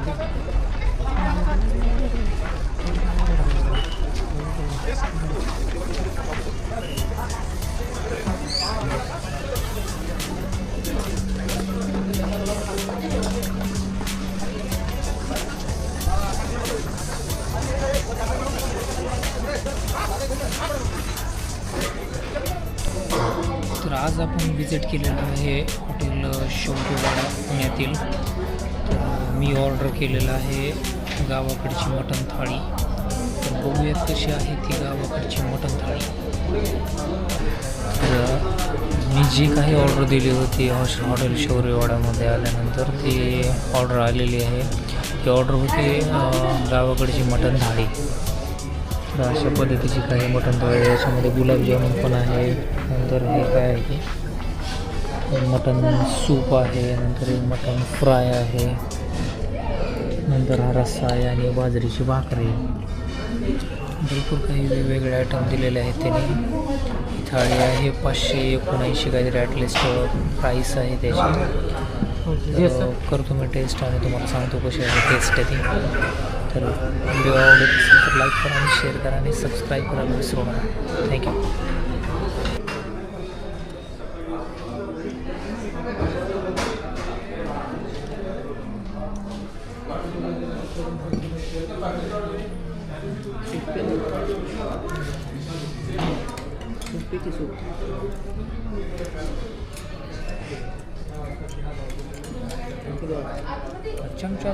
तर आज आपण विजिट केलेलं आहे हॉटेल शौर्यवाडा पुण्यातील. तर मी ऑर्डर केलेलं आहे गावाकडची मटण थाळी. तर बघूयात कशी आहे ती गावाकडची मटण थाळी. तर मी जी काही ऑर्डर दिली होती हॉटेल शौर्यवाडामध्ये आल्यानंतर ती ऑर्डर आलेली आहे. ती ऑर्डर होती गावाकडची मटण थाळी. तर अशा पद्धतीची काही मटण थाळी, याच्यामध्ये गुलाबजामुन पण आहे. नंतर हे काय आहे की मटण सूप आहे, नंतर हे मटण फ्राय आहे, नंतर हा रस्सा आहे आणि बाजरीची भाकरी. भरपूर काही वेगवेगळे आयटम दिलेले आहेत त्यांनी. थाळी आहे 579 काहीतरी ॲटलिस्ट प्राईस आहे त्याची. करतो मी टेस्ट आणि तुम्हाला सांगतो कशी आहे टेस्ट आहे ती. तर व्हिडिओ आवडत असेल तर लाईक करा आणि शेअर करा आणि सबस्क्राईब करायला विसरू नका. थँक्यू. चमचा